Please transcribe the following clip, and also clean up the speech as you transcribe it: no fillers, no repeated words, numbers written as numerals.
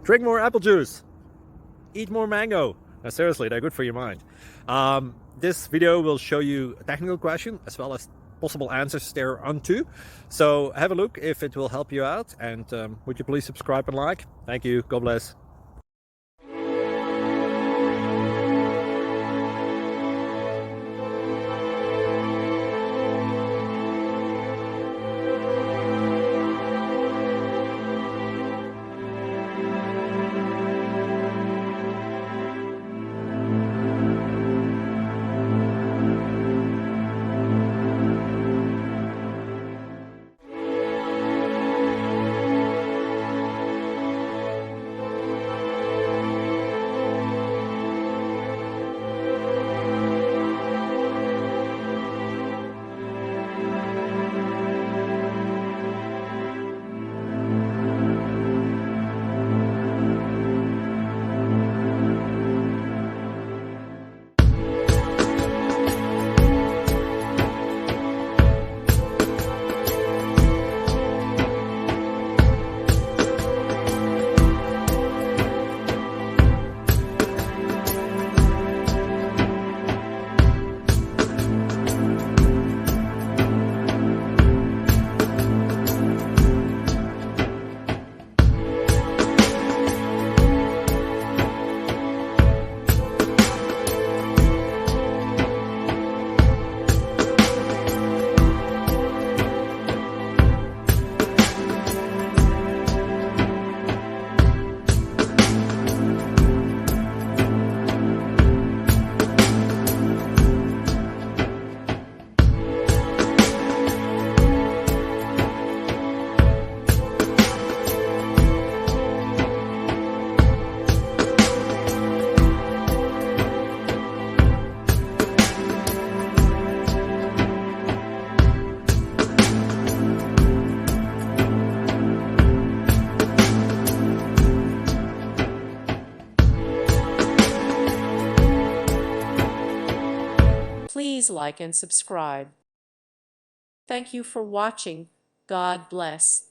Drink more apple juice. Eat more mango. Now, seriously, they're good for your mind. This video will show you a technical question as well as possible answers thereunto. So have a look if it will help you out, and would you please subscribe and like? Thank you. God bless. Please like and subscribe. Thank you for watching. God bless.